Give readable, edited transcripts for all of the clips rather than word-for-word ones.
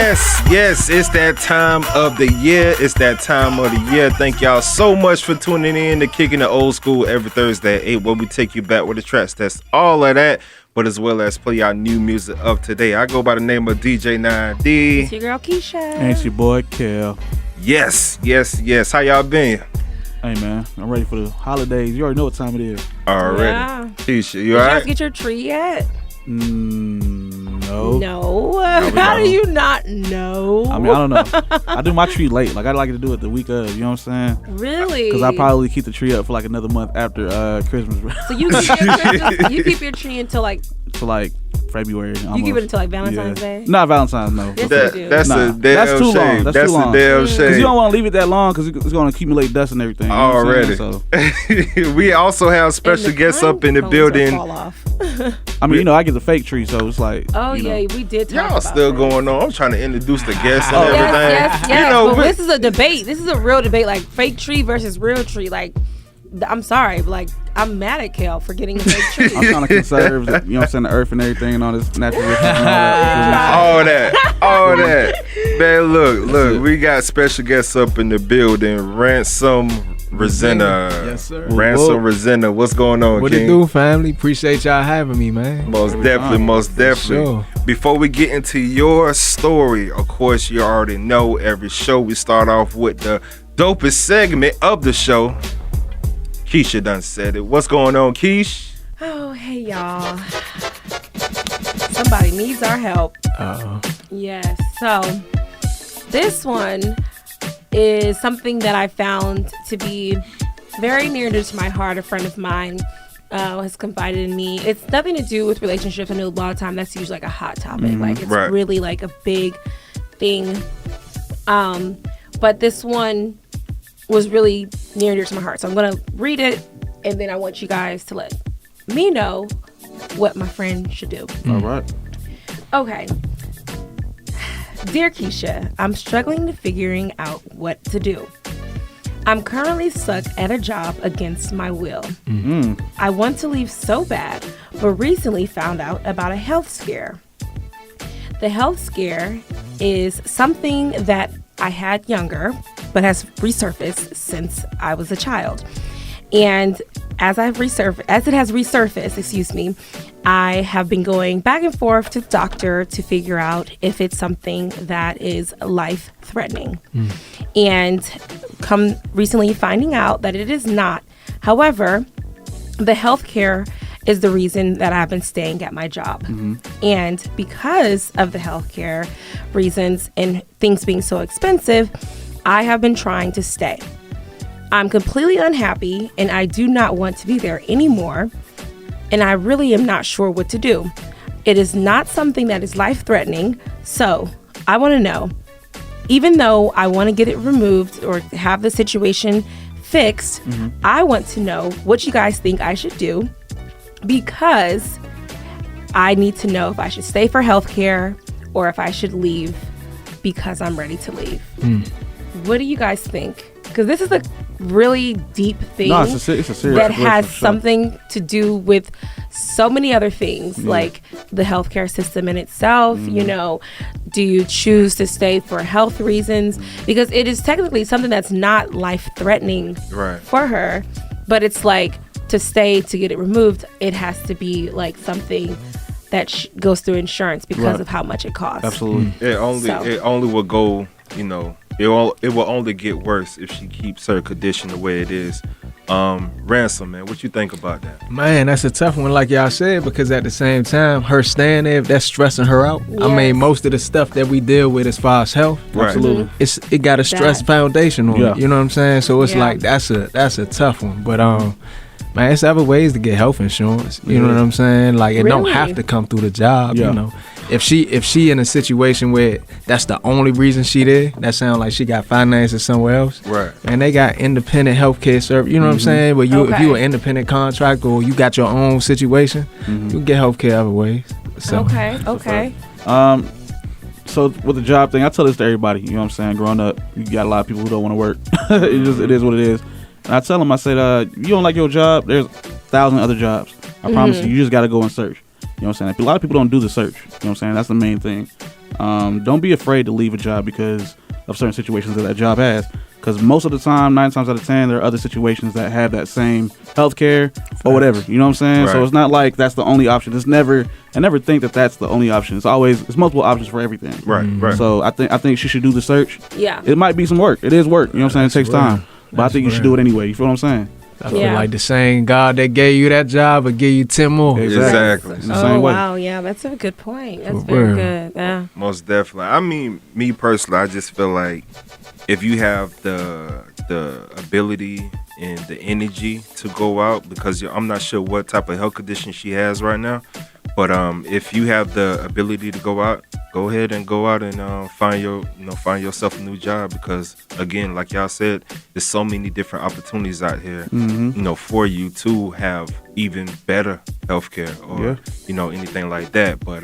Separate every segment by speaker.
Speaker 1: Yes, it's that time of the year. Thank y'all so much for tuning in to Kicking the Old School every Thursday at 8, where we take you back with the tracks. That's all of that, but as well as play our new music of today. I go by the name of DJ 9D.
Speaker 2: It's your girl Keisha.
Speaker 3: And it's your boy Kell.
Speaker 1: Yes. How y'all been?
Speaker 3: Hey man, I'm ready for the holidays. You already know what time it is.
Speaker 1: Already.
Speaker 2: Yeah.
Speaker 1: Keisha, you
Speaker 2: Did
Speaker 1: alright?
Speaker 2: you guys get your tree yet?
Speaker 3: No.
Speaker 2: No. How do you not know?
Speaker 3: I mean, I don't know. I do my tree late. Like, I like to do it the week of. You know what I'm saying?
Speaker 2: Really?
Speaker 3: Because I probably keep the tree up for like another month after Christmas.
Speaker 2: So you keep your tree until like...
Speaker 3: For like February. Almost.
Speaker 2: You keep it until like Valentine's Day?
Speaker 3: Not Valentine's, no.
Speaker 2: Yes, you do.
Speaker 1: That's a damn
Speaker 3: that's too
Speaker 1: shame.
Speaker 3: long.
Speaker 1: That's
Speaker 3: too long.
Speaker 1: a damn shame.
Speaker 3: Because you don't want to leave it that long because it's going to accumulate dust and everything. You know
Speaker 1: Already.
Speaker 3: so.
Speaker 1: We also have special guests up in the building.
Speaker 2: Fall off.
Speaker 3: I mean, I get the fake tree, so it's like.
Speaker 2: Oh, yeah, we did talk
Speaker 1: Y'all
Speaker 2: about
Speaker 1: still
Speaker 2: this.
Speaker 1: going on. I'm trying to introduce the guests and
Speaker 3: Oh,
Speaker 1: everything.
Speaker 2: Yes. But this is a debate. This is a real debate, like fake tree versus real tree. Like, I'm sorry, but like, I'm mad at Kell for getting a fake tree.
Speaker 3: I'm trying to conserve, you know what I'm saying, the earth and everything and all this natural resources and
Speaker 1: all that. Man, look, we got special guests up in the building. Ransom Razina.
Speaker 4: Yes, sir.
Speaker 1: Ransom Razina. What's going on,
Speaker 4: What
Speaker 1: King?
Speaker 4: it do, family? Appreciate y'all having me, man.
Speaker 1: Most definitely.
Speaker 4: Sure.
Speaker 1: Before we get into your story, of course, you already know every show we start off with the dopest segment of the show. Keisha done said it. What's going on, Keish?
Speaker 2: Oh, hey, y'all. Somebody needs our help.
Speaker 4: Uh-oh.
Speaker 2: Yes. So, this one is something that I found to be very near to my heart. A friend of mine has confided in me. It's nothing to do with relationships. I know a lot of time that's usually like a hot topic. Like, it's really like a big thing. But this one was really near and dear to my heart. So I'm going to read it, and then I want you guys to let me know what my friend should do.
Speaker 3: All right.
Speaker 2: Okay. Dear Keisha, I'm struggling to figuring out what to do. I'm currently stuck at a job against my will.
Speaker 3: Mm-hmm.
Speaker 2: I want to leave so bad, but recently found out about a health scare. The health scare is something that I had younger, but has resurfaced since I was a child. And as it has resurfaced, I have been going back and forth to the doctor to figure out if it's something that is life-threatening. And come recently finding out that it is not. However, the healthcare is the reason that I've been staying at my job. And because of the healthcare reasons and things being so expensive, I have been trying to stay. I'm completely unhappy and I do not want to be there anymore. And I really am not sure what to do. It is not something that is life-threatening. So I want to know, even though I want to get it removed or have the situation fixed, I want to know what you guys think I should do, because I need to know if I should stay for healthcare or if I should leave because I'm ready to leave. What do you guys think? Because this is a really deep thing
Speaker 3: No, it's a serious
Speaker 2: that has
Speaker 3: sure.
Speaker 2: something to do with so many other things, like the healthcare system in itself. You know, do you choose to stay for health reasons? Because it is technically something that's not life-threatening for her, but it's like, to stay, to get it removed, it has to be like something that goes through insurance because of how much it costs.
Speaker 3: Absolutely.
Speaker 1: It only will go, you know, it will only get worse if she keeps her condition the way it is. Ransom, man, what you think about that?
Speaker 4: Man, that's a tough one, like y'all said, because at the same time, her staying there, that's stressing her out.
Speaker 2: Yes.
Speaker 4: I mean, most of the stuff that we deal with as far as health,
Speaker 3: Absolutely.
Speaker 4: it got a stress foundation on it. You know what I'm saying? So it's like that's a tough one. But man, it's other ways to get health insurance. You know what I'm saying? Like, it don't have to come through the job. You know, if she in a situation where that's the only reason she there, that sounds like she got finances somewhere else.
Speaker 1: Right.
Speaker 4: And they got independent healthcare service. You know what I'm saying? Where if you an independent contractor or you got your own situation, you can get healthcare other ways. So.
Speaker 2: Okay.
Speaker 3: So with the job thing, I tell this to everybody. You know what I'm saying? Growing up, you got a lot of people who don't want to work. It is what it is. And I tell them, I said, you don't like your job, there's 1,000 other jobs. I promise you just got to go and search. You know what I'm saying? A lot of people don't do the search. You know what I'm saying? That's the main thing. don't be afraid to leave a job because of certain situations that job has. Because most of the time, 9 times out of 10, there are other situations that have that same healthcare or whatever. You know what I'm saying? Right. So it's not like that's the only option. I never think that that's the only option. It's multiple options for everything.
Speaker 1: Right.
Speaker 3: So I think she should do the search.
Speaker 2: Yeah.
Speaker 3: It might be some work. It is work. You know what I'm saying? It takes time. But I think you should do it anyway. You feel what I'm saying?
Speaker 4: I feel like the same God that gave you that job will give you 10 more.
Speaker 1: Exactly.
Speaker 2: Oh, wow. Yeah, that's a good point. That's very good. Yeah.
Speaker 1: Most definitely. I mean, me personally, I just feel like if you have the ability and the energy to go out, because I'm not sure what type of health condition she has right now, but if you have the ability to go out, go ahead and go out and find yourself a new job, because again, like y'all said, there's so many different opportunities out here, for you to have even better healthcare or anything like that. But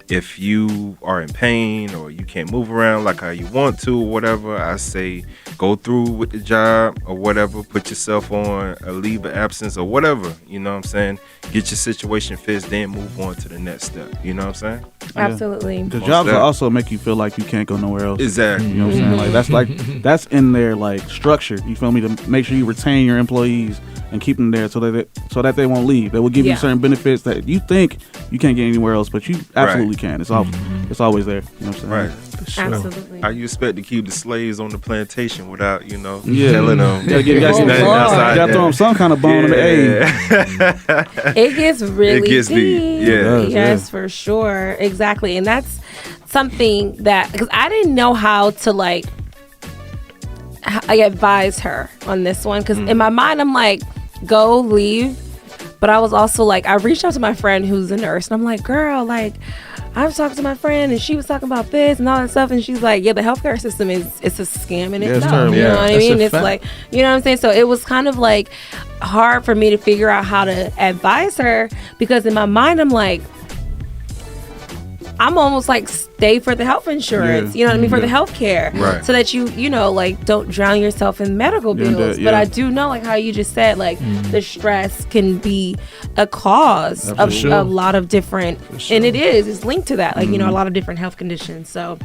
Speaker 1: if you are in pain or you can't move around like how you want to or whatever, I say go through with the job or whatever, put yourself on a leave of absence or whatever, you know what I'm saying? Get your situation fixed, then move on to the next step, you know what I'm saying?
Speaker 2: Absolutely.
Speaker 3: Because jobs will also make you feel like you can't go nowhere else.
Speaker 1: Exactly.
Speaker 3: You know what I'm saying? That's in their structure, you feel me, to make sure you retain your employees and keep them there so that they won't leave. They will give you certain benefits that you think you can't get anywhere else, but you absolutely can. It's always there. You know what I'm saying?
Speaker 1: Right.
Speaker 2: Sure. Absolutely.
Speaker 1: How you expect to keep the slaves on the plantation without, telling them?
Speaker 3: You gotta throw them some kind of bone in the
Speaker 2: egg. It gets really deep.
Speaker 1: Yeah.
Speaker 2: Yes, for sure. Exactly. And that's something that, because I didn't know how to I advise her on this one, because in my mind I'm like, go leave, but I was also I reached out to my friend who's a nurse, and I'm like, girl, I was talking to my friend and she was talking about this and all that stuff, and she's like, yeah, the healthcare system it's a scam in itself. You know what I mean? It's you know what I'm saying? So it was kind of hard for me to figure out how to advise her, because in my mind I'm like, I'm almost stay for the health insurance, you know what I mean, for the health care, so that you don't drown yourself in medical bills. But I do know, how you just said, the stress can be a cause of a lot of different, and it's linked to that, a lot of different health conditions. So,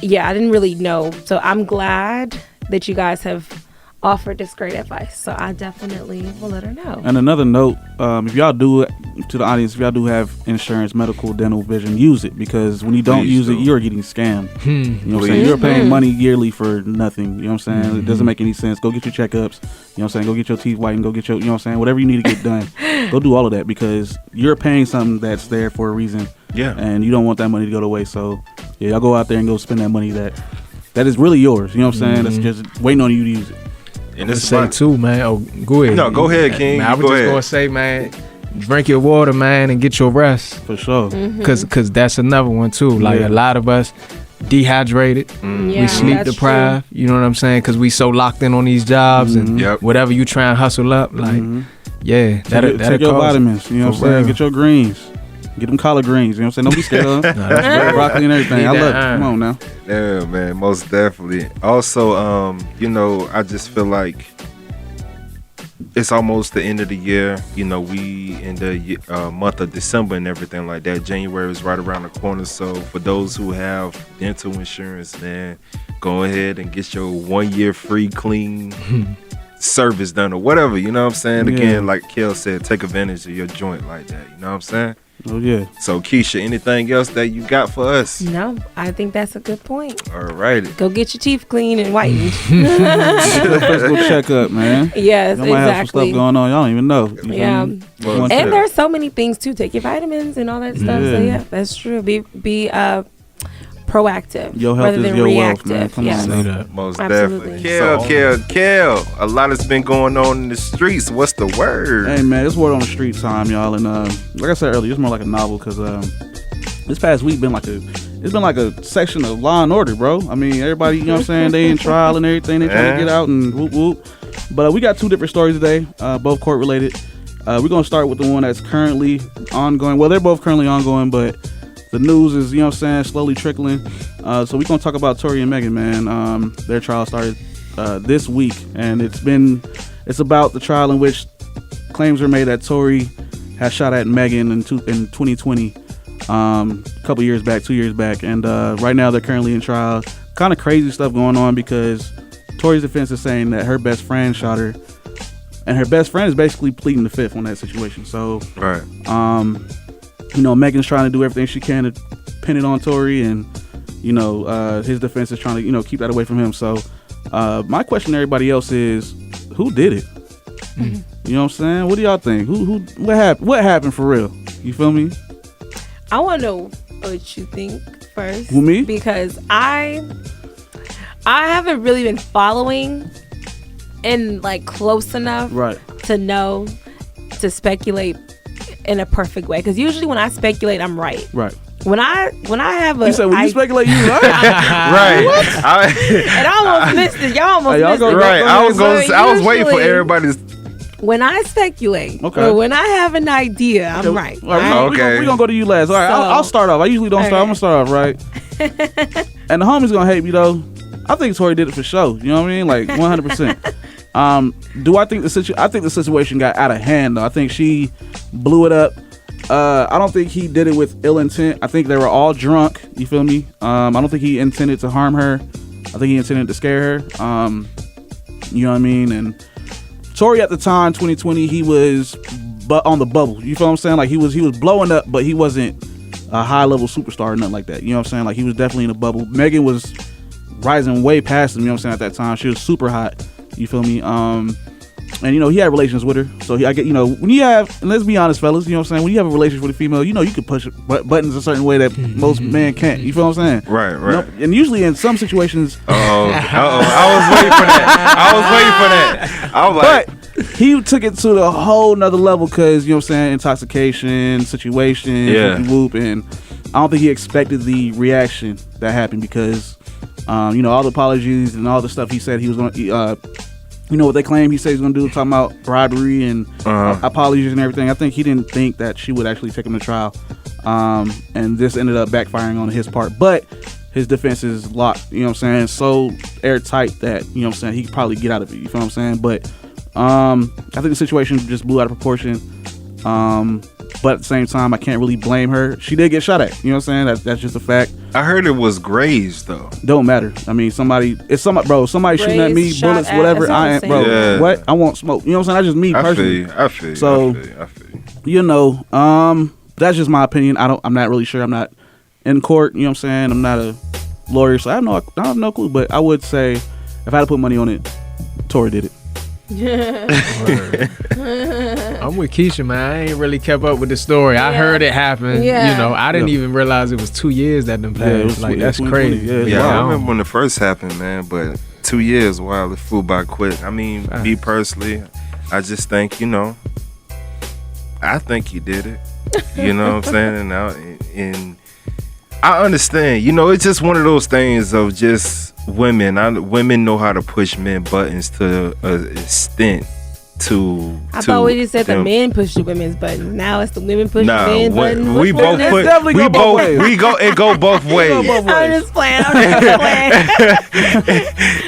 Speaker 2: yeah, I didn't really know. So I'm glad that you guys have offered this great advice, so I definitely will let her know.
Speaker 3: And another note, if y'all do, to the audience, if y'all do have insurance, medical, dental, vision, use it, because when you don't use it, you're getting scammed. You know what I'm saying? You're paying money yearly for nothing. You know what I'm saying? It doesn't make any sense. Go get your checkups. You know what I'm saying? Go get your teeth whitened. Go get your, you know what I'm saying? Whatever you need to get done. Go do all of that, because you're paying something that's there for a reason. Yeah. And you don't want that money to go to waste. So yeah, y'all go out there and go spend that money that is really yours. You know what I'm saying? That's just waiting on you to use it.
Speaker 4: And it's say too, man. Oh, go ahead.
Speaker 1: No, go ahead, King.
Speaker 4: Man, I was just gonna say, man, drink your water, man, and get your rest
Speaker 3: for sure.
Speaker 4: Cause that's another one too. A lot of us dehydrated, we sleep deprived. True. You know what I'm saying? Cause we so locked in on these jobs and whatever you try and hustle up, that'll
Speaker 3: take your vitamins. You know what I'm saying? Get your greens. Get them collard greens, you know what I'm saying? Don't be scared of them. Broccoli and everything. I love it. Come on now.
Speaker 1: Yeah, man, most definitely. Also, I just feel like it's almost the end of the year. We in the month of December and everything like that. January is right around the corner. So for those who have dental insurance, man, go ahead and get your 1 year free clean service done or whatever. You know what I'm saying? Again, like Kell said, take advantage of your joint like that. You know what I'm saying?
Speaker 3: Oh, yeah.
Speaker 1: So, Keisha, anything else that you got for us?
Speaker 2: No, I think that's a good point.
Speaker 1: All righty.
Speaker 2: Go get your teeth clean and whitened.
Speaker 3: Physical checkup, man.
Speaker 2: Yes,
Speaker 3: y'all might have some stuff going on. Y'all don't even know.
Speaker 2: Yeah. And there's so many things, too. Take your vitamins and all that stuff. So, yeah, that's true. Be proactive.
Speaker 3: Your health
Speaker 2: rather
Speaker 3: is
Speaker 2: than
Speaker 3: your
Speaker 2: reactive.
Speaker 3: wealth, man. Come on,
Speaker 1: say that. Most definitely. Kell. A lot has been going on in the streets. What's the word?
Speaker 3: Hey, man, it's word on the street time, y'all. And like I said earlier, it's more like a novel, because this past week it's been like a section of Law and Order, bro. I mean, everybody, you know what I'm saying, they in trial and everything. They trying to get out and whoop whoop. But we got two different stories today, both court related. We're gonna start with the one that's currently ongoing. Well, they're both currently ongoing, but the news is, you know what I'm saying, slowly trickling. So we're going to talk about Tory and Megan, man. Their trial started this week, and it's about the trial in which claims were made that Tory has shot at Megan in 2020 a couple years back, 2 years back, and right now they're currently in trial. Kind of crazy stuff going on because Tori's defense is saying that her best friend shot her, and her best friend is basically pleading the fifth on that situation. So,
Speaker 1: right.
Speaker 3: Megan's trying to do everything she can to pin it on Tori, and his defense is trying to keep that away from him. So, my question to everybody else is, who did it? Mm-hmm. You know what I'm saying? What do y'all think? What happened for real? You feel me?
Speaker 2: I want to know what you think first.
Speaker 3: Who, me?
Speaker 2: Because I haven't really been following and close enough to know to speculate in a perfect way. Because usually when I speculate, I'm right.
Speaker 3: Right.
Speaker 2: When I have a,
Speaker 3: you said when you speculate, you right.
Speaker 1: Right.
Speaker 2: And I almost missed it. Y'all almost missed it.
Speaker 1: Right. I was waiting for everybody to.
Speaker 2: When I speculate, or when I have an idea, I'm right.
Speaker 3: All right. We're going to go to you last. All right, I'll start off. I usually don't start. I'm going to start off, right? And the homie's going to hate me, though. I think Tori did it for show. You know what I mean? 100%. Do I think I think the situation got out of hand, though. I think she blew it up. I don't think he did it with ill intent. I think they were all drunk. You feel me? I don't think he intended to harm her. I think he intended to scare her. You know what I mean? And Tori at the time, 2020, he was on the bubble. You feel what I'm saying? He was blowing up, but he wasn't a high level superstar or nothing like that. You know what I'm saying? He was definitely in a bubble. Megan was rising way past him. You know what I'm saying? At that time, she was super hot. You feel me? And he had relations with her. So I get, when you have, and let's be honest, fellas, you know what I'm saying? When you have a relationship with a female, you can push buttons a certain way that most men can't. You feel what I'm saying?
Speaker 1: Right.
Speaker 3: And usually in some situations.
Speaker 1: I was waiting for that. I was like.
Speaker 3: But he took it to the whole nother level because, you know what I'm saying, intoxication, situation, whoop, and I don't think he expected the reaction that happened because, all the apologies and all the stuff he said he was going to, what they claim he said he's going to do, talking about bribery and apologies and everything. I think he didn't think that she would actually take him to trial. And this ended up backfiring on his part. But his defense is locked, you know what I'm saying, so airtight that, you know what I'm saying, he could probably get out of it, you feel what I'm saying? But I think the situation just blew out of proportion. But at the same time, I can't really blame her. She did get shot at, you know what I'm saying? That's just a fact.
Speaker 1: I heard it was grazed though.
Speaker 3: Don't matter. I mean, somebody shooting at me, bullets, whatever. I ain't, bro. Yeah. What? I want smoke. You know what I'm saying? That's just me personally.
Speaker 1: I feel.
Speaker 3: So,
Speaker 1: I feel.
Speaker 3: That's just my opinion. I'm not really sure. I'm not in court. You know what I'm saying? I'm not a lawyer, so I have no clue. But I would say, if I had to put money on it, Tori did it.
Speaker 4: I'm with Keisha, man. I ain't really kept up with the story. I heard it happen. Yeah. I didn't even realize it was 2 years that done passed. That's crazy.
Speaker 1: I remember when it first happened, man. But 2 years, wow, it flew by quick. I mean, me personally, I just think, I think he did it. You know what I'm saying? And I understand. It's just one of those things of just women. Women know how to push men buttons to an extent. I thought
Speaker 2: we just said the men push the women's buttons. Now it's the women push the men buttons.
Speaker 1: We both put. It go both ways.
Speaker 2: I'm just playing.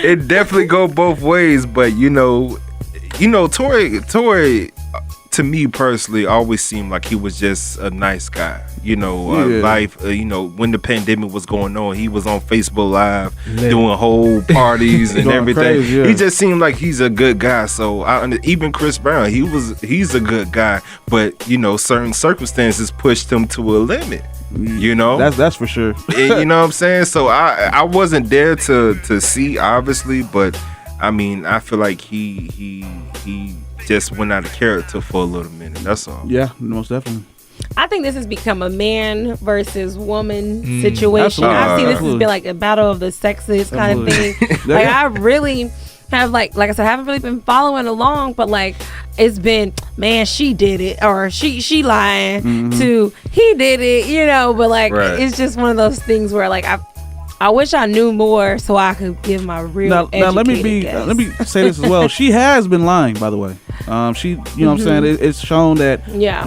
Speaker 1: It definitely go both ways, but Tori. To me personally, always seemed like he was just a nice guy. Life. When the pandemic was going on, he was on Facebook Live doing whole parties and everything. Crazy, yeah. He just seemed like he's a good guy. So even Chris Brown, he's a good guy. But certain circumstances pushed him to a limit.
Speaker 3: That's for sure.
Speaker 1: You know what I'm saying? So I wasn't there to see, obviously, but I mean, I feel like he just went out of character for a little minute. That's all.
Speaker 3: Yeah, most definitely.
Speaker 2: I think this has become a man versus woman situation. I've seen this has been like a battle of the sexes kind of thing. I really have like I said, I haven't really been following along, but it's been, man, she did it, or she lying to he did it, but it's just one of those things where I wish I knew more so I could give my real
Speaker 3: now let me say this as well. She has been lying, by the way. She, you know what I'm saying? It's shown that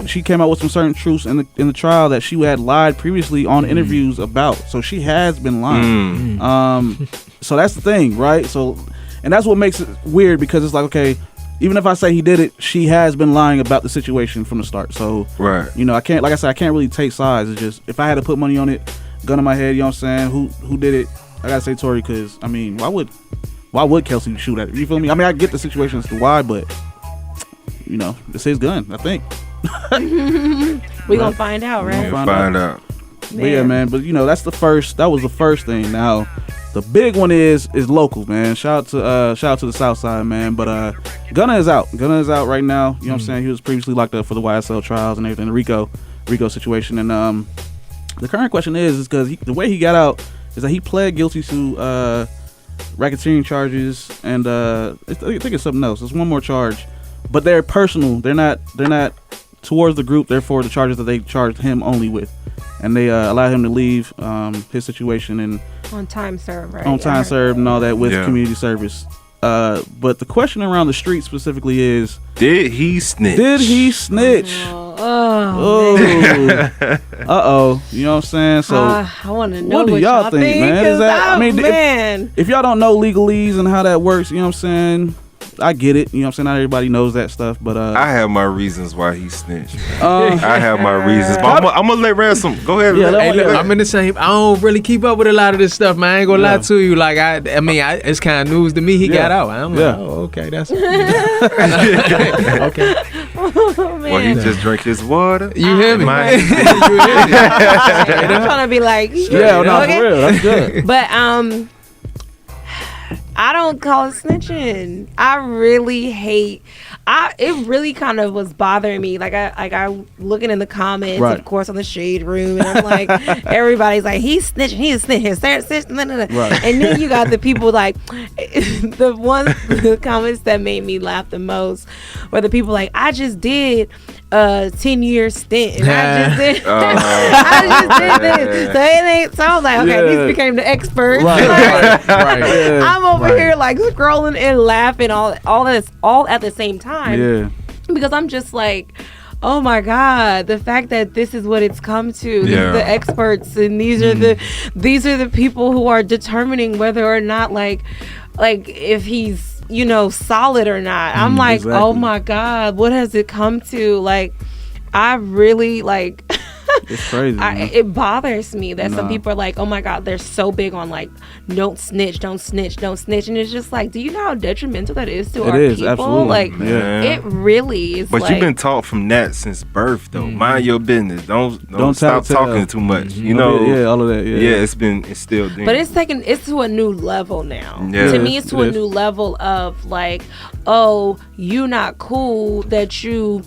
Speaker 3: she came out with some certain truths in the trial that she had lied previously on interviews about. So she has been lying. So that's the thing, right? So, and that's what makes it weird, because it's like, okay, even if I say he did it, she has been lying about the situation from the start. So, you know, I can't, like I said, I can't really take sides. It's just, if I had to put money on it, gun in my head, you know what I'm saying? Who did it? I gotta say Tory, because I mean, why would Kelsey shoot at it? You feel me? I mean, I get the situation as to why, but you know, it's his gun, I think.
Speaker 2: We gonna find out, right?
Speaker 1: Find out.
Speaker 3: But yeah, man. But you know, that was the first thing. Now, the big one is local, man. Shout out to the South Side, man. But Gunna is out. Gunna is out right now. You know what I'm saying? He was previously locked up for the YSL trials and everything, the Rico situation. And the current question is because the way he got out is that he pled guilty to racketeering charges and I think it's something else. There's one more charge, but they're personal. They're not towards the group. Therefore, the charges that they charged him only with, and they allowed him to leave his situation and
Speaker 2: on time served, right?
Speaker 3: On time served and all that with community service. But the question around the street specifically is: Did he snitch? Oh. You know what I'm saying? So
Speaker 2: I want to know
Speaker 3: what do y'all think, man? Is that,
Speaker 2: man.
Speaker 3: If y'all don't know legalese and how that works, you know what I'm saying? I get it. You know what I'm saying? Not everybody knows that stuff, but
Speaker 1: I have my reasons why he snitched. I have my reasons, but I'm gonna let Ransom go ahead.
Speaker 4: Yeah, hey, look, I'm in the same. I don't really keep up with a lot of this stuff, man. I ain't gonna lie to you. Like I mean, it's kind of news to me. He got out. I'm like, oh, okay, that's okay.
Speaker 2: Oh, man.
Speaker 1: Well, he just drank his water.
Speaker 4: You hear me?
Speaker 2: I'm trying to be like,
Speaker 3: yeah, no,
Speaker 2: okay.
Speaker 3: for real, that's good.
Speaker 2: But I don't call it snitching. I really hate. It really kind of was bothering me. Like I looking in the comments, of course, on the Shade Room, and I'm like, everybody's like, he's snitching, he's snitching. Right. And then you got the people like, the comments that made me laugh the most were the people like, I just did a 10-year stint, and I just did, I just did this. So it ain't. So I was like, okay, these became the experts.
Speaker 3: Right.
Speaker 2: I'm over here like scrolling and laughing all at the same time.
Speaker 3: Yeah.
Speaker 2: Because I'm just like, oh my God, the fact that this is what it's come to.
Speaker 1: Yeah.
Speaker 2: The experts, and these are the people who are determining whether or not like if he's, you know, solid or not. I'm like, exactly. Oh my God, what has it come to? Like, I really like.
Speaker 3: It's crazy.
Speaker 2: It bothers me that some people are like, oh my God, they're so big on like, don't snitch, and it's just like, do you know how detrimental that is to our people?
Speaker 3: Absolutely.
Speaker 2: Like, it really is.
Speaker 1: But
Speaker 2: like,
Speaker 1: you've been taught from that since birth, though. Mind your business. Don't stop talking too much. You know,
Speaker 3: all of that. Yeah,
Speaker 1: it's been instilled in.
Speaker 2: But it's to a new level now.
Speaker 1: Yeah.
Speaker 2: To me, it's to a new level of like, oh, you not cool that you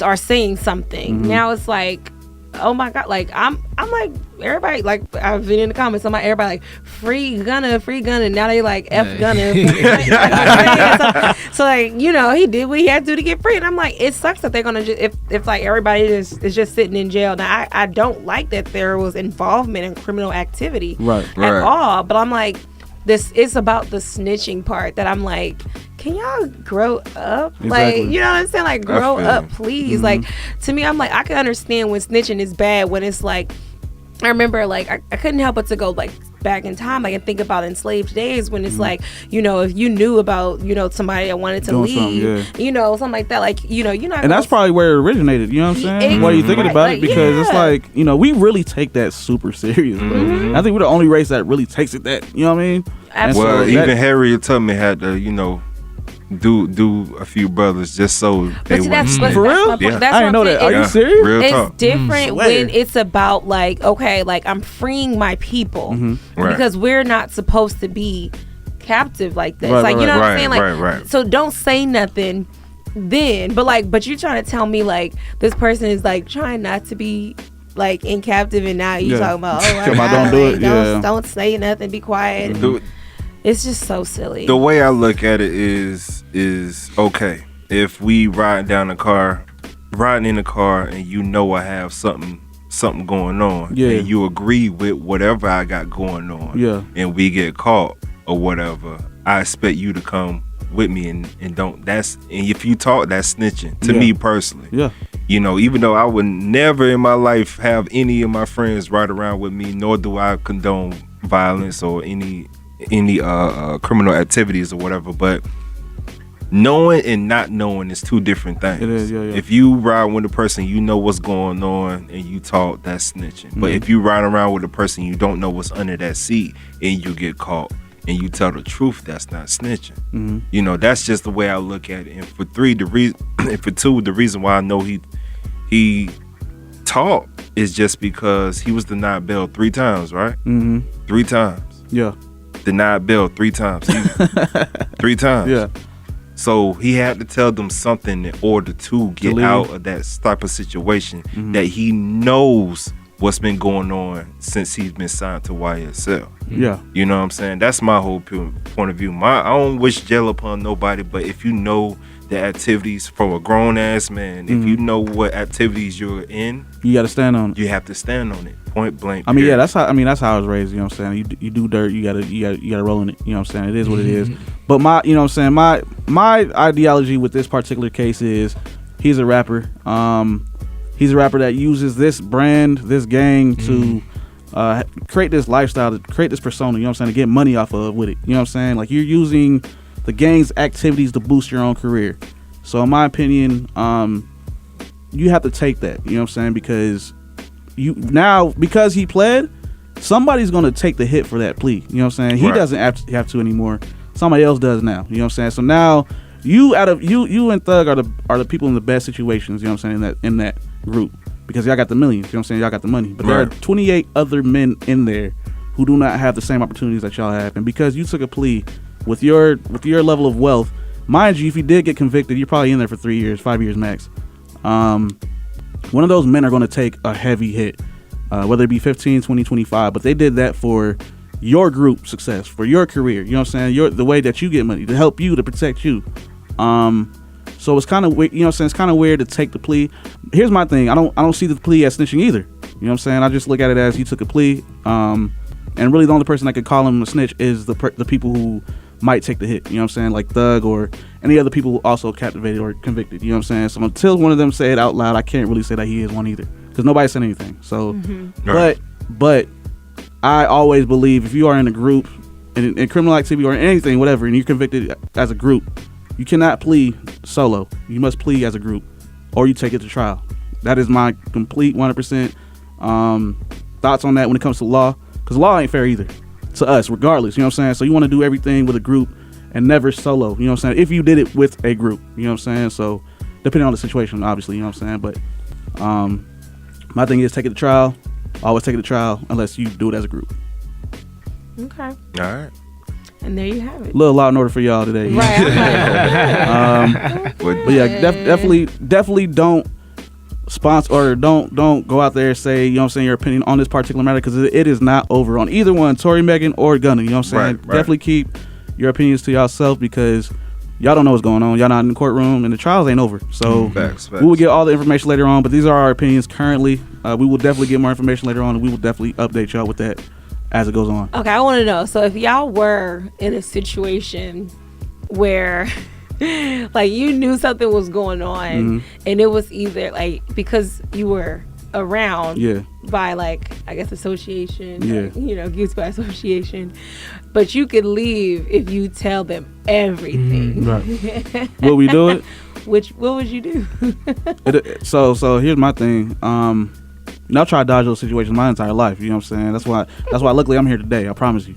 Speaker 2: are saying something. Now it's like, oh my God, like I'm like, everybody, like I've been in the comments, I'm like, everybody like free Gunna, now they like F Gunna. So like, you know, he did what he had to do to get free, and I'm like, it sucks that they're gonna just if like everybody is just sitting in jail. Now I don't like that there was involvement in criminal activity at all, but I'm like, this is about the snitching part that I'm like, can y'all grow up?
Speaker 3: Exactly.
Speaker 2: Like, you know what I'm saying? Like, grow up, please. Like, to me, I'm like, I can understand when snitching is bad, when it's like, I remember like I couldn't help but to go like back in time, like, and think about enslaved days when it's like, you know, if you knew about, you know, somebody that wanted to leave, you know, something like that, like, you know, you're not.
Speaker 3: And that's probably where it originated. You know what I'm saying? Why are you thinking about it? Because it's like, you know, we really take that super serious, bro. I think we're the only race that really takes it that. You know what I mean?
Speaker 2: Absolutely.
Speaker 1: Well, even Harriet Tubman had to, you know, do a few brothers just so they wouldn't.
Speaker 3: For real?
Speaker 2: I
Speaker 3: didn't know that. Are you serious?
Speaker 1: Real
Speaker 2: it's
Speaker 1: talk.
Speaker 2: different when it's about like, okay, like I'm freeing my people because we're not supposed to be captive like this. Like, you know what I'm saying? Like, so don't say nothing then. But you're trying to tell me like this person is like trying not to be like in captive, and now you talking about, oh,
Speaker 3: don't do it.
Speaker 2: Don't say nothing, be quiet. It's just so silly.
Speaker 1: The way I look at it is okay. If we riding in the car, and you know I have something going on, and you agree with whatever I got going on, and we get caught or whatever, I expect you to come with me and don't. And if you talk, that's snitching to me personally. Yeah. You know, even though I would never in my life have any of my friends ride around with me, nor do I condone violence or any criminal activities or whatever, but knowing and not knowing is two different things.
Speaker 3: It is, yeah.
Speaker 1: If you ride with a person, you know what's going on and you talk, that's snitching. But if you ride around with a person, you don't know what's under that seat and you get caught and you tell the truth, that's not snitching. You know, that's just the way I look at it. And for two, the reason why I know he talked is just because he was denied bail 3 times, right? 3 times.
Speaker 3: Yeah.
Speaker 1: Denied bail 3 times. 3 times.
Speaker 3: Yeah.
Speaker 1: So he had to tell them something in order to get out of that type of situation that he knows what's been going on since he's been signed to YSL.
Speaker 3: Yeah.
Speaker 1: You know what I'm saying? That's my whole point of view. I don't wish jail upon nobody, but if you know the activities from a grown ass man, if you know what activities you're in,
Speaker 3: you got to stand on it.
Speaker 1: You have to stand on it. Point blank.
Speaker 3: I mean, yeah, that's how I was raised, you know what I'm saying? You do dirt, you gotta roll in it, you know what I'm saying? It is what it is. But you know what I'm saying, my ideology with this particular case is he's a rapper. He's a rapper that uses this brand, this gang to create this lifestyle, to create this persona, you know what I'm saying, to get money off of with it. You know what I'm saying? Like, you're using the gang's activities to boost your own career. So in my opinion, you have to take that, you know what I'm saying? Because because he pled, somebody's gonna take the hit for that plea. You know what I'm saying? He doesn't have to anymore. Somebody else does now. You know what I'm saying? So now you and Thug are the people in the best situations, you know what I'm saying, in that group. Because y'all got the millions, you know what I'm saying? Y'all got the money. But there are 28 other men in there who do not have the same opportunities that y'all have. And because you took a plea with your level of wealth, mind you, if you did get convicted, you're probably in there for 3 years, 5 years max. One of those men are going to take a heavy hit, whether it be 15, 20, 25, but they did that for your group success, for your career, you know what I'm saying, the way that you get money, to help you, to protect you. So it's kind of weird, you know what I'm saying, it's kind of weird to take the plea. Here's my thing, I don't see the plea as snitching either, you know what I'm saying, I just look at it as he took a plea, and really the only person that could call him a snitch is the people who might take the hit, you know what I'm saying, like Thug or any other people who also captivated or convicted, you know what I'm saying. So until one of them say it out loud, I can't really say that he is one either, because nobody said anything. So but I always believe if you are in a group in criminal activity or anything, whatever, and you're convicted as a group, you cannot plea solo. You must plea as a group, or you take it to trial. That is my complete 100% thoughts on that when it comes to law, because law ain't fair either to us, regardless, you know what I'm saying. So you want to do everything with a group and never solo, you know what I'm saying, if you did it with a group, you know what I'm saying. So depending on the situation, obviously, you know what I'm saying. But my thing is, take it to trial. Always take it to trial unless you do it as a group.
Speaker 2: Okay.
Speaker 1: All right.
Speaker 2: And there you have it.
Speaker 3: Little law and order for y'all today.
Speaker 2: Right.
Speaker 1: But
Speaker 3: yeah, definitely don't sponsor or don't go out there and say, you know what I'm saying, your opinion on this particular matter, because it is not over on either one, Tory, Megan, or Gunna, you know what I'm saying.
Speaker 1: Right.
Speaker 3: Definitely keep your opinions to yourself, because y'all don't know what's going on. Y'all not in the courtroom and the trials ain't over. So
Speaker 1: facts.
Speaker 3: We will get all the information later on, but these are our opinions currently. We will definitely get more information later on, and we will definitely update y'all with that as it goes on.
Speaker 2: Okay, I want to know, so if y'all were in a situation where like you knew something was going on, and it was either like because you were around by like, I guess, association, or, you know, gifts by association, but you could leave if you tell them everything.
Speaker 3: Right. Will we do it?
Speaker 2: What would you do?
Speaker 3: So here's my thing. You know, I've tried to dodge those situations my entire life. You know what I'm saying? That's why luckily I'm here today. I promise you.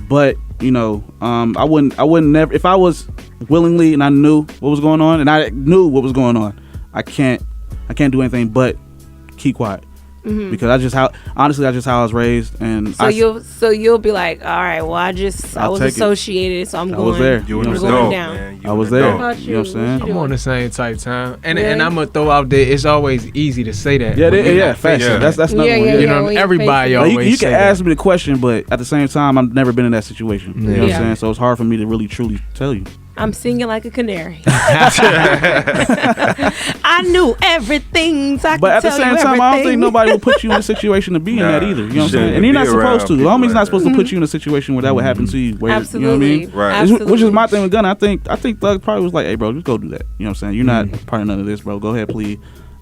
Speaker 3: But you know, I wouldn't never, if I was willingly and I knew what was going on, and I knew what was going on, I can't do anything but keep quiet. Because that's just how I was raised. And
Speaker 2: you'll be like, all right, well, I was associated, so I'm going
Speaker 3: there.
Speaker 2: You were going down.
Speaker 3: I was there.
Speaker 2: What about
Speaker 3: you know what I'm saying?
Speaker 4: I'm on the same type time, and I'm gonna throw out there, it's always easy to say that.
Speaker 3: Facts. That's another one.
Speaker 4: You know, everybody always
Speaker 3: you can
Speaker 4: say
Speaker 3: ask
Speaker 4: that.
Speaker 3: me the question, but at the same time, I've never been in that situation. You know what I'm saying? So it's hard for me to really truly tell you.
Speaker 2: I'm singing like a canary. I knew everything, so I could tell you everything.
Speaker 3: But at the same time, I don't think nobody will put you in a situation to be in that either. You know what I'm saying? And you're not supposed to. The homie's not supposed to put you in a situation where that would happen to you. Where,
Speaker 2: Absolutely.
Speaker 3: You know what I mean?
Speaker 1: Right.
Speaker 2: Absolutely.
Speaker 3: Which is my thing with Gunna. I think Thug probably was like, hey, bro, just go do that. You know what I'm saying? You're not part of none of this, bro. Go ahead, please.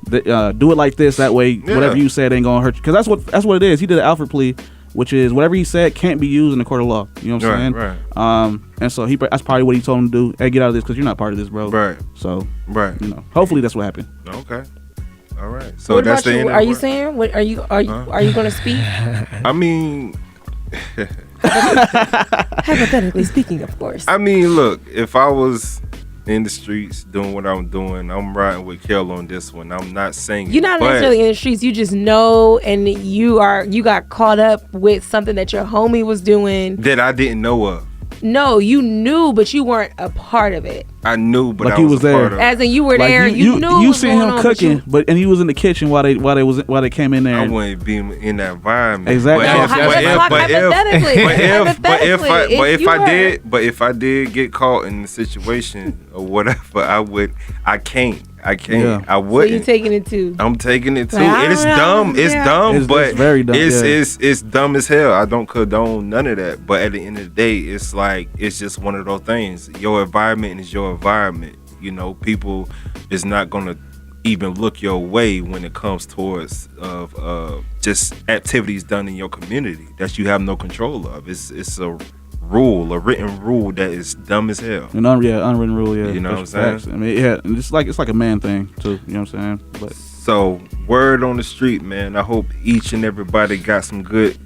Speaker 3: Do it like this. That way, whatever you said ain't gonna hurt you. Because that's what it is. He did an Alfred plea which is whatever he said can't be used in the court of law. You know what I'm saying?
Speaker 1: Right.
Speaker 3: And so that's probably what he told him to do. Hey, get out of this because you're not part of this, bro.
Speaker 1: Right.
Speaker 3: So,
Speaker 1: right.
Speaker 3: Hopefully that's what happened.
Speaker 1: Okay. All right. So
Speaker 2: what
Speaker 1: that's
Speaker 2: about
Speaker 1: the
Speaker 2: you?
Speaker 1: end.
Speaker 2: Are you saying? What are you going to speak?
Speaker 1: I mean,
Speaker 2: hypothetically speaking, of course.
Speaker 1: I mean, look, if I was in the streets doing what I'm doing, I'm riding with Kell on this one. I'm not saying
Speaker 2: you're not necessarily in the streets. You just know, and you got caught up with something that your homie was doing
Speaker 1: that I didn't know of.
Speaker 2: No, you knew, but you weren't a part of it.
Speaker 1: I knew, but
Speaker 3: like
Speaker 1: I was
Speaker 3: was there.
Speaker 1: Part of it.
Speaker 2: As in, you were
Speaker 3: like
Speaker 2: there. You knew.
Speaker 3: You seen him cooking, and he was in the kitchen while they came in there.
Speaker 1: I wouldn't be in that environment.
Speaker 3: Exactly.
Speaker 1: But if I did get caught in the situation or whatever, I can't.
Speaker 3: Yeah.
Speaker 1: I wouldn't.
Speaker 2: So you taking it too?
Speaker 1: I'm taking it too.
Speaker 2: Like,
Speaker 1: It's dumb. It's dumb, but
Speaker 3: it's very dumb.
Speaker 1: It's dumb as hell. I don't condone none of that. But at the end of the day, it's like it's just one of those things. Your environment is your environment. You know, people is not gonna even look your way when it comes towards just activities done in your community that you have no control of. It's a written rule that is dumb as hell.
Speaker 3: Unwritten rule, yeah.
Speaker 1: You know what I'm saying?
Speaker 3: I mean, yeah, it's like a man thing too. You know what I'm saying? But
Speaker 1: so, word on the street, man. I hope each and everybody got some good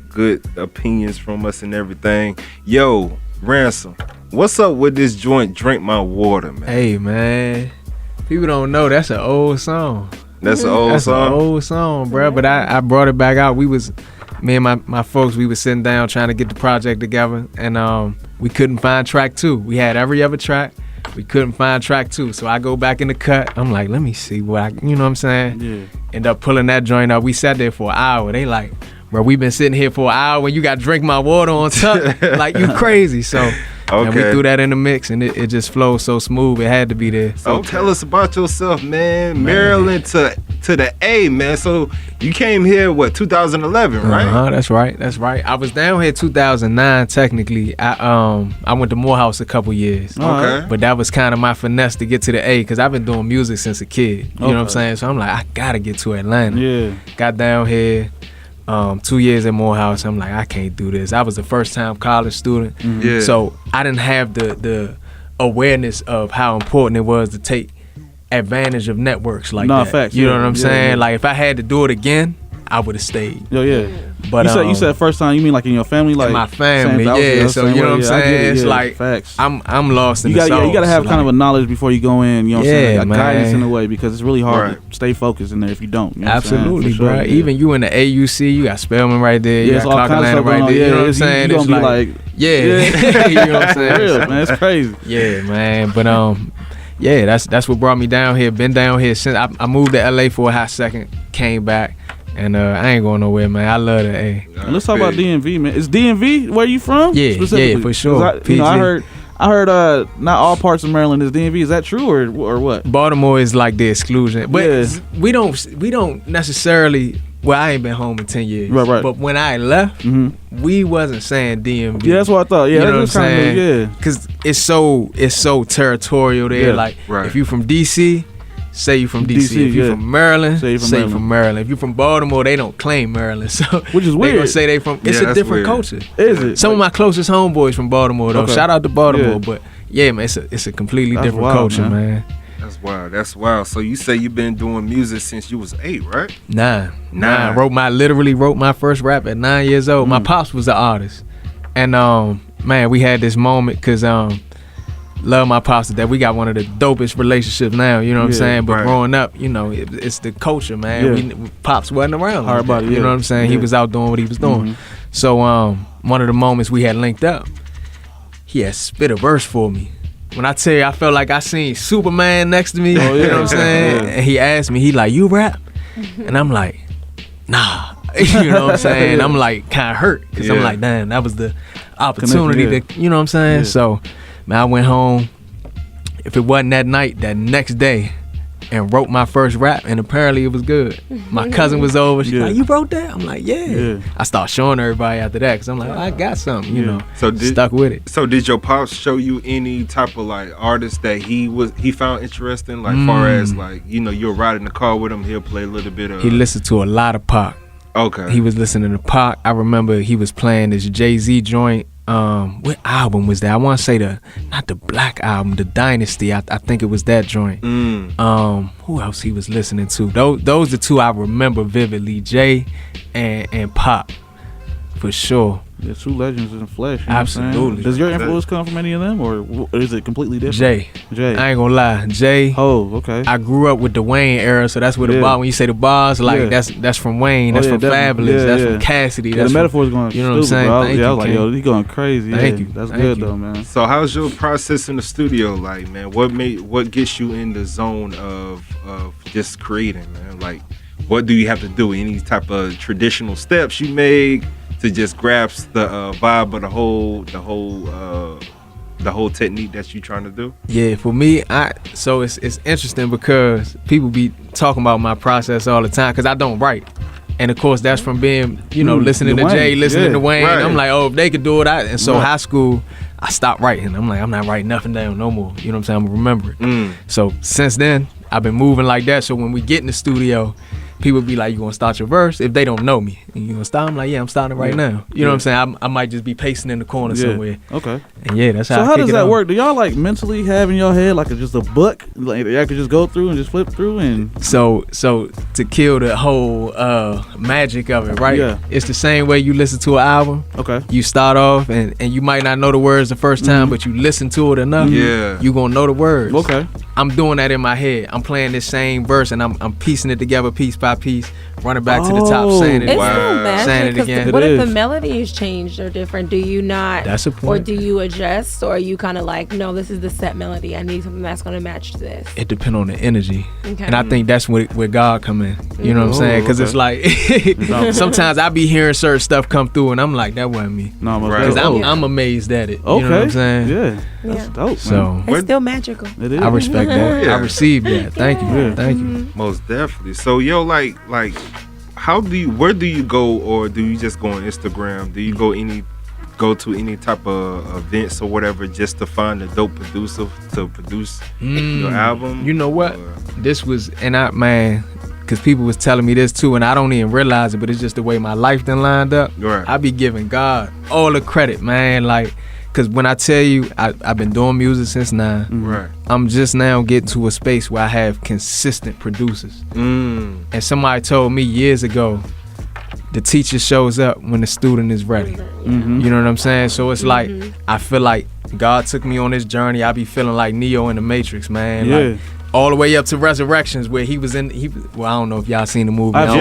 Speaker 1: opinions from us and everything. Yo, Ransom, what's up with this joint? Drink My Water, man.
Speaker 4: Hey, man. People don't know that's an old song.
Speaker 1: That's an old song.
Speaker 4: An old song, bro. But I brought it back out. Me and my folks, we was sitting down trying to get the project together, and we couldn't find track 2. We had every other track. We couldn't find track 2. So I go back in the cut. I'm like, let me see what you know what I'm saying?
Speaker 3: Yeah.
Speaker 4: End up pulling that joint up. We sat there for an hour. They like, bro, we been sitting here for an hour when you got Drink My Water on top. Like, you crazy. So
Speaker 1: okay.
Speaker 4: And we threw that in the mix, and it just flowed so smooth. It had to be there. So
Speaker 1: tell us about yourself, man. Maryland to the A, man. So you came here, 2011, right?
Speaker 4: That's right. I was down here 2009, technically. I went to Morehouse a couple years.
Speaker 1: Okay.
Speaker 4: But that was kind of my finesse to get to the A, because I've been doing music since a kid. You know what I'm saying? So I'm like, I gotta get to Atlanta.
Speaker 3: Yeah.
Speaker 4: Got down here. 2 years in Morehouse, I'm like, I can't do this. I was a first time college student.
Speaker 3: Mm-hmm.
Speaker 1: Yeah.
Speaker 4: So I didn't have the awareness of how important it was to take advantage of networks like that.
Speaker 3: Facts,
Speaker 4: you know what I'm saying?
Speaker 3: Yeah.
Speaker 4: Like, if I had to do it again, I would have stayed.
Speaker 3: Yeah.
Speaker 4: But
Speaker 3: you said first time. You mean like in your family, like
Speaker 4: in my family? Yeah. So you know what I'm saying? It's like
Speaker 3: facts.
Speaker 4: I'm lost in
Speaker 3: you
Speaker 4: the sauce.
Speaker 3: You gotta have kind of a knowledge before you go in. You know what I'm saying? Like a
Speaker 4: man.
Speaker 3: guidance in a way, because it's really hard
Speaker 1: Right.
Speaker 3: to stay focused in there if you don't. You know
Speaker 4: Absolutely,
Speaker 3: what I'm saying?
Speaker 4: bro.
Speaker 3: For sure,
Speaker 4: Even you in the AUC, you got Spellman right there. You
Speaker 3: it's
Speaker 4: got
Speaker 3: all kinds of
Speaker 4: Clark
Speaker 3: stuff
Speaker 4: right
Speaker 3: going on.
Speaker 4: there. You know what I'm
Speaker 3: You
Speaker 4: saying?
Speaker 3: gonna
Speaker 4: It's
Speaker 3: be like,
Speaker 4: yeah. You know what I'm saying?
Speaker 3: real, man. It's crazy.
Speaker 4: Yeah, man. But yeah, that's what brought me down here. Been down here since I moved to LA for a hot second, came back, and I ain't going nowhere, man. I love the A.
Speaker 3: Let's talk about DMV, man. Is DMV where you from?
Speaker 4: Yeah, for sure.
Speaker 3: I heard not all parts of Maryland is DMV. Is that true or what?
Speaker 4: Baltimore is like the exclusion, but we don't necessarily. Well, I ain't been home in 10 years.
Speaker 3: Right.
Speaker 4: But when I left, we wasn't saying DMV.
Speaker 3: Yeah, that's what I thought. Yeah,
Speaker 4: you know what I'm saying?
Speaker 3: Yeah,
Speaker 4: because it's so territorial there.
Speaker 3: Yeah,
Speaker 4: like,
Speaker 1: right.
Speaker 4: if you from DC, say you from DC. If you from Maryland, say you from Maryland. If you from Baltimore, they don't claim Maryland. So
Speaker 3: which is weird.
Speaker 4: They gonna say they from. It's a different culture.
Speaker 3: Is it?
Speaker 4: Some of my closest homeboys from Baltimore though.
Speaker 3: Okay.
Speaker 4: Shout out to Baltimore,
Speaker 3: Yeah.
Speaker 4: but yeah, man, it's a completely different
Speaker 3: wild,
Speaker 4: culture, man.
Speaker 1: That's wild. So you say you've been doing music since you was 8, right?
Speaker 4: Nine. Literally wrote my first rap at 9 years old. My pops was an artist, and man, we had this moment because love my pops that we got one of the dopest relationships now. You know what I'm saying? But growing up, you know, it's the culture, man. Pops wasn't around.
Speaker 3: Hard body,
Speaker 4: you know what I'm saying? He was out doing what he was doing. So one of the moments we had linked up, he had spit a verse for me. When I tell you, I felt like I seen Superman next to me. You know what I'm saying? And he asked me, he like, you rap? And I'm like, nah. You know what I'm saying? I'm like kind of hurt because I'm like, damn, that was the opportunity to, you know what I'm saying? Yeah. So, man, I went home. If it wasn't that night, that next day, and wrote my first rap, and apparently it was good. My cousin was over. She's like, you wrote that? I'm like, yeah. I start showing everybody after that because I'm like, I got something, you know. So stuck with it.
Speaker 1: So did your pops show you any type of like artist that he found interesting, like far as like, you know, you're riding the car with him, he'll play a little bit of.
Speaker 4: He listened to a lot of Pac.
Speaker 1: Okay.
Speaker 4: He was listening to Pac. I remember he was playing this Jay-Z joint. What album was that? I want to say not the Black album, the Dynasty. I think it was that joint. Who else he was listening to? Those the two I remember vividly. Jay and Pac, for sure.
Speaker 3: Yeah, two legends in flesh. You
Speaker 4: Absolutely.
Speaker 3: Does your influence come from any of them, or is it completely different?
Speaker 4: Jay. I ain't gonna lie. Jay.
Speaker 3: Oh, okay.
Speaker 4: I grew up with the Wayne era, so that's where the bar. When you say the bars, like that's from Wayne. That's from Fabulous. That's from Cassidy. That's
Speaker 3: the metaphor's going.
Speaker 4: You know what I'm saying?
Speaker 3: Bro. I was like, yo, he's going crazy.
Speaker 4: Thank you.
Speaker 3: That's good though, man.
Speaker 1: So how's your process in the studio like, man? What gets you in the zone of just creating, man? Like, what do you have to do? Any type of traditional steps you make to just grasp the vibe of the whole technique that you're trying to do?
Speaker 4: Yeah, for me, so it's interesting because people be talking about my process all the time because I don't write. And of course that's from being, listening to Jay, listening to Wayne. Right. I'm like, oh, if they could do it, and so high school, I stopped writing. I'm like, I'm not writing nothing down no more. You know what I'm saying? I'm gonna remember it. So since then, I've been moving like that. So when we get in the studio, people be like, you gonna start your verse? If they don't know me, and you gonna start? I'm like, yeah, I'm starting right now. You know what I'm saying? I might just be pacing in the corner somewhere.
Speaker 3: Okay.
Speaker 4: And that's how.
Speaker 3: So how does that work? Do y'all like mentally have in your head like just a book, like y'all could just go through and just flip through and?
Speaker 4: So to kill the whole magic of it, right? Yeah. It's the same way you listen to an album. Okay. You start off and you might not know the words the first time, but you listen to it enough. Yeah. You gonna know the words.
Speaker 3: Okay.
Speaker 4: I'm doing that in my head. I'm playing this same verse and I'm piecing it together piece by piece, running back to the top, saying it.
Speaker 2: It's still magic,
Speaker 4: saying it again.
Speaker 2: What if the melody is changed or different? Do you not?
Speaker 4: That's a point.
Speaker 2: Or do you adjust, or are you kind of like, no, this is the set melody. I need something that's gonna match this.
Speaker 4: It depends on the energy, and I think that's where God come in. You know what I'm saying? Because it's like sometimes I be hearing certain stuff come through, and I'm like, that wasn't me.
Speaker 3: No,
Speaker 4: because I'm amazed at it.
Speaker 3: Okay.
Speaker 4: You know what I'm saying?
Speaker 3: Yeah. That's dope, man.
Speaker 4: So
Speaker 2: it's still magical.
Speaker 3: It is.
Speaker 4: I respect that. I received that. Thank you.
Speaker 3: Yeah.
Speaker 4: Thank you.
Speaker 1: Most definitely. So like where do you go, or do you just go on Instagram? Do you go to any type of events or whatever just to find a dope producer to produce your album?
Speaker 4: You know what? This was, because people was telling me this too, and I don't even realize it, but it's just the way my life done lined up.
Speaker 1: Right.
Speaker 4: I be giving God all the credit, man. Like, because when I tell you, I've been doing music since 9.
Speaker 1: Right.
Speaker 4: I'm just now getting to a space where I have consistent producers. And somebody told me years ago, the teacher shows up when the student is ready. Mm-hmm. You know what I'm saying? So it's like, I feel like God took me on this journey. I be feeling like Neo in the Matrix, man.
Speaker 3: Yeah.
Speaker 4: Like, all the way up to Resurrections, where he was well, I don't know if y'all seen the movie.
Speaker 3: Yeah.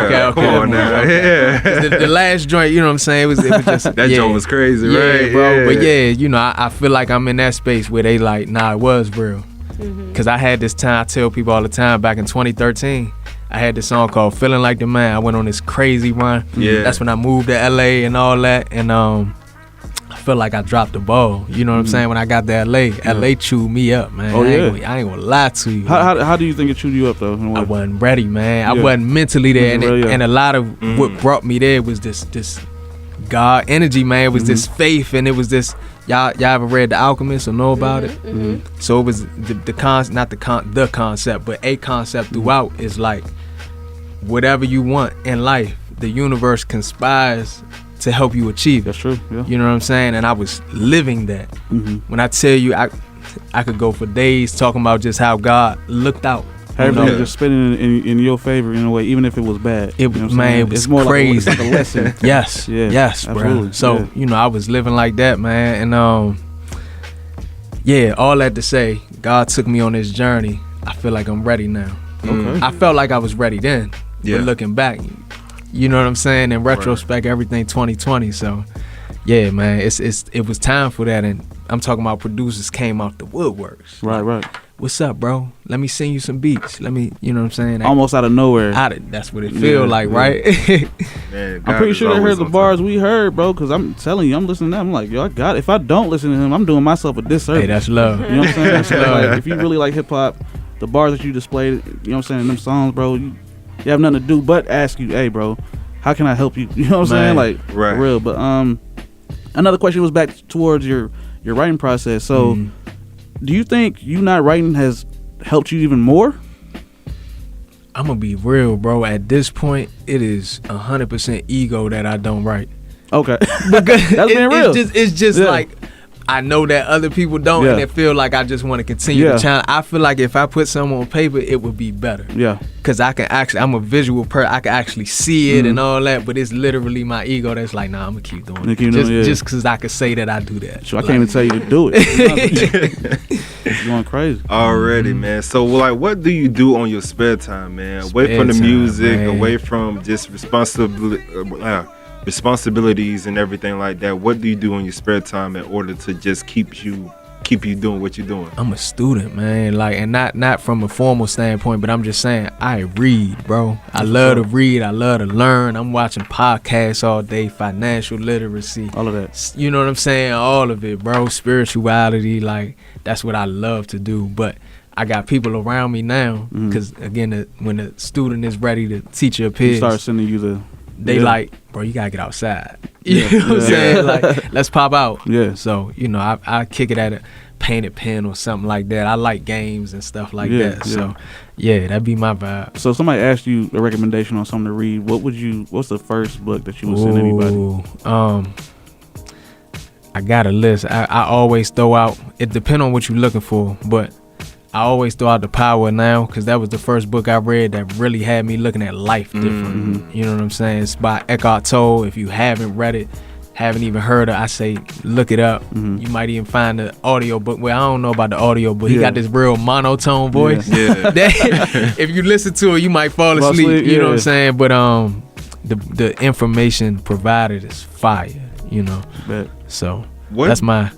Speaker 4: Okay.
Speaker 1: Come on now. Yeah.
Speaker 4: The last joint, you know what I'm saying? It was just
Speaker 1: that joint was crazy, right?
Speaker 4: Bro. Yeah. But I feel like I'm in that space where they like, nah, it was real. Because I had this time, I tell people all the time, back in 2013, I had this song called Feeling Like the Man. I went on this crazy run. Yeah. That's when I moved to LA and all that. And I feel like I dropped the ball. You know what I'm saying? When I got to LA chewed me up, man. I ain't gonna lie to you.
Speaker 3: How do you think it chewed you up though?
Speaker 4: I wasn't ready, man. I wasn't mentally there. And a lot of what brought me there was this God energy, man. It was this faith, and it was this. Y'all ever read The Alchemist or know about it? So it was the concept, but a concept throughout is like, whatever you want in life, the universe conspires to help you achieve it.
Speaker 3: That's true. Yeah.
Speaker 4: You know what I'm saying? And I was living that. When I tell you, I could go for days talking about just how God looked out.
Speaker 3: Everything just spinning in your favor in a way, even if it was bad.
Speaker 4: It was, man, it was
Speaker 3: it's more
Speaker 4: crazy.
Speaker 3: Like a lesson.
Speaker 4: Yes, yes, bro. So I was living like that, man, and all that to say, God took me on this journey. I feel like I'm ready now.
Speaker 3: Okay.
Speaker 4: I felt like I was ready then, but looking back, you know what I'm saying? In retrospect, everything 2020. So, yeah, man, it was time for that, and I'm talking about producers came out the woodworks.
Speaker 3: Right.
Speaker 4: What's up, bro? Let me sing you some beats. You know what I'm saying?
Speaker 3: Almost out of nowhere.
Speaker 4: That's what it feel like, right?
Speaker 1: Man,
Speaker 3: I'm pretty sure they heard the bars we heard, bro, because I'm telling you, I'm listening to them. I'm like, yo, I got it. If I don't listen to him, I'm doing myself a disservice.
Speaker 4: Hey, that's love.
Speaker 3: You know what I'm saying? That's love. Like, if you really like hip-hop, the bars that you displayed, you know what I'm saying, in them songs, bro, you have nothing to do but ask you, hey, bro, how can I help you? You know what I'm saying? Like, for real. But another question was back towards your writing process. So, do you think you not writing has helped you even more?
Speaker 4: I'm gonna be real, bro. At this point, it is 100% ego that I don't write.
Speaker 3: Okay.
Speaker 4: Because
Speaker 3: That's being real.
Speaker 4: It's just like I know that other people don't, and it feel like I just want to continue to challenge. I feel like if I put something on paper, it would be better. Yeah. Because I'm a visual person. I can actually see it and all that, but it's literally my ego that's like, nah, I'm going to keep doing it. Just because I can say that I do that.
Speaker 3: So I can't even tell you to do it. It's going crazy.
Speaker 1: Already, man. So, like, what do you do on your spare time, man? Away from the music, away from just responsibilities and everything like that. What do you do in your spare time in order to just keep you doing what you're doing?
Speaker 4: I'm a student, man. Like, and not from a formal standpoint, but I'm just saying I read, bro. I love to read. I love to learn. I'm watching podcasts all day, financial literacy,
Speaker 3: all of that.
Speaker 4: You know what I'm saying? All of it, bro. Spirituality, like that's what I love to do. But I got people around me now because again, when the student is ready to teach your peers,
Speaker 3: start sending you
Speaker 4: they like, bro, you gotta get outside. You know what I'm saying? Like, let's pop out.
Speaker 3: Yeah.
Speaker 4: So, I kick it at a painted pen or something like that. I like games and stuff like that. So, that'd be my vibe.
Speaker 3: So, if somebody asked you a recommendation on something to read, what's the first book that you would send anybody?
Speaker 4: I got a list. I always throw out, it depends on what you're looking for, but I always throw out The Power Now because that was the first book I read that really had me looking at life different. You know what I'm saying? It's by Eckhart Tolle. If you haven't read it, haven't even heard it, I say look it up. You might even find the audio book. Well, I don't know about the audio, but he got this real monotone voice. That, if you listen to it, you might fall asleep. You know what I'm saying? But the information provided is fire. So that's my.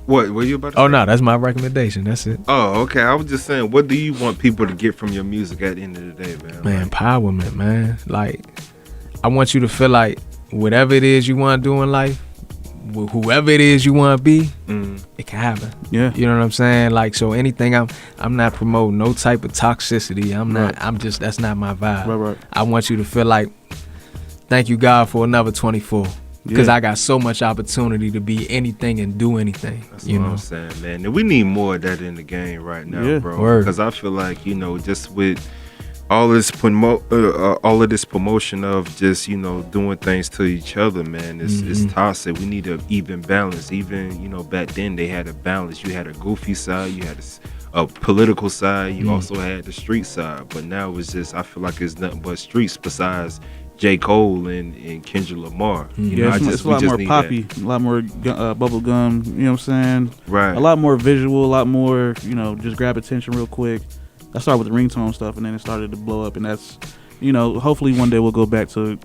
Speaker 1: What were you about to say?
Speaker 4: Oh, no, that's my recommendation. That's it.
Speaker 1: Oh, okay. I was just saying, what do you want people to get from your music at the end of the day, man?
Speaker 4: Man, empowerment, man. Like, I want you to feel like whatever it is you want to do in life, whoever it is you want to be, it can happen.
Speaker 3: Yeah.
Speaker 4: You know what I'm saying? Like, so anything, I'm not promoting no type of toxicity. That's not my vibe.
Speaker 3: Right.
Speaker 4: I want you to feel like, thank you, God, for another 24. Because I got so much opportunity to be anything and do anything.
Speaker 1: That's what I'm saying, man. And we need more of that in the game right now, bro. Because I feel like, just with all this promotion of just, doing things to each other, man, it's toxic. We need an even balance. Even, back then they had a balance. You had a goofy side, you had a political side, you also had the street side. But now it's just, I feel like it's nothing but streets besides J. Cole and Kendrick Lamar.
Speaker 3: It's a lot more poppy, a lot more bubble gum, you know what I'm saying?
Speaker 1: Right.
Speaker 3: A lot more visual, a lot more, just grab attention real quick. I started with the ringtone stuff and then it started to blow up, and that's, hopefully one day we'll go back to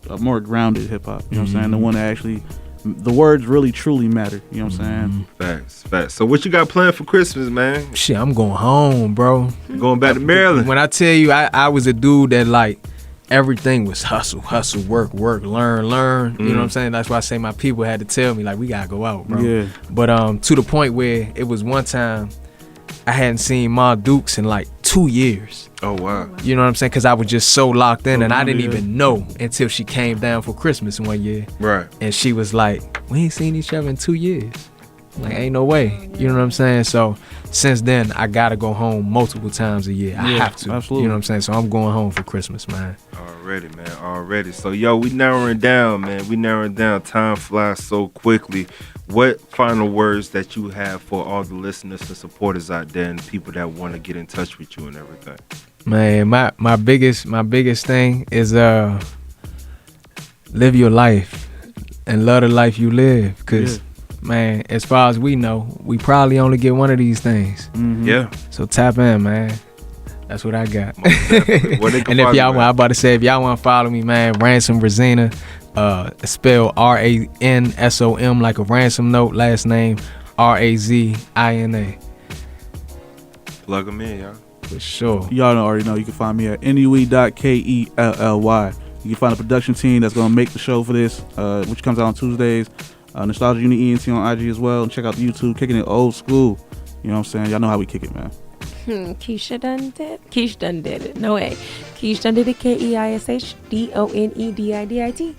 Speaker 3: a more grounded hip hop, you know what I'm saying? The one that actually, the words really truly matter, you know what I'm
Speaker 1: saying? Facts. So what you got planned for Christmas, man?
Speaker 4: Shit, I'm going home, bro.
Speaker 1: Going back to Maryland.
Speaker 4: When I tell you, I was a dude that like, everything was hustle, work, learn. You know what I'm saying? That's why I say my people had to tell me, like, we gotta go out, bro.
Speaker 3: Yeah.
Speaker 4: But to the point where it was one time I hadn't seen Ma Dukes in like 2 years.
Speaker 1: Oh, wow.
Speaker 4: You know what I'm saying? Because I was just so locked in, and I didn't even know until she came down for Christmas one year.
Speaker 1: Right.
Speaker 4: And she was like, we ain't seen each other in 2 years. Like, ain't no way. You know what I'm saying? So since then, I gotta go home multiple times a year. I have to.
Speaker 3: Absolutely.
Speaker 4: You know what I'm saying? So I'm going home for Christmas, man.
Speaker 1: Already. So, we narrowing down, man. Time flies so quickly. What final words that you have for all the listeners and supporters out there and people that want to get in touch with you and everything?
Speaker 4: Man, my biggest thing is live your life and love the life you live. Because man, as far as we know, we probably only get one of these things.
Speaker 1: Yeah.
Speaker 4: So tap in, man. That's what I got.
Speaker 1: And
Speaker 4: if y'all want, I'm about to say, if y'all want to follow me, man, Ransom Razina, spell RANSOM like a ransom note, last name RAZINA.
Speaker 1: Plug them in, y'all.
Speaker 4: For sure.
Speaker 3: Y'all already know you can find me at NUE.KELLY. You can find a production team that's going to make the show for this, which comes out on Tuesdays. Nostalgia Unit ENT on IG as well. And check out the YouTube, Kicking It Old School. You know what I'm saying? Y'all know how we kick it, man.
Speaker 2: Keisha done did it. No way. Keisha done did it. KEISHDONEDIDIT.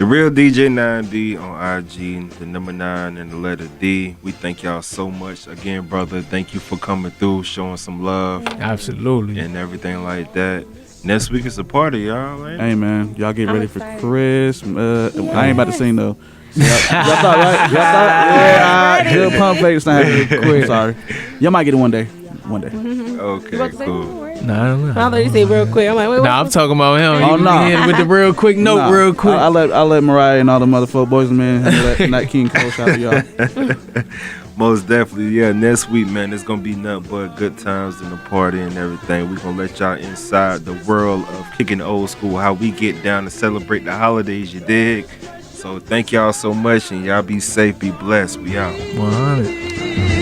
Speaker 1: The real DJ 9D on IG, the number 9 and the letter D. We thank y'all so much. Again, brother, thank you for coming through, showing some love.
Speaker 4: Absolutely.
Speaker 1: And everything like that. Next week is a party, y'all. Right?
Speaker 3: Hey, man. Y'all get ready for Chris. I ain't about to sing, though. Y'all thought, right? Y'all thought? Yeah, good pump fakes not happening quick. Sorry. Y'all might get it one day. One day.
Speaker 1: Okay, cool.
Speaker 4: Nah, I don't know.
Speaker 2: I thought you say real quick. I'm like, wait,
Speaker 4: I'm talking about him.
Speaker 3: Oh, no.
Speaker 4: Hit with the real quick note, real quick.
Speaker 3: I let Mariah and all the motherfuckers, boys and men, handle that Nat King Cole. Shout out to y'all.
Speaker 1: Most definitely, yeah. Next week, man, it's gonna be nothing but good times and a party and everything. We're gonna let y'all inside the world of kicking the old school, how we get down to celebrate the holidays, you dig? So thank y'all so much, and y'all be safe, be blessed. We out.
Speaker 4: 100.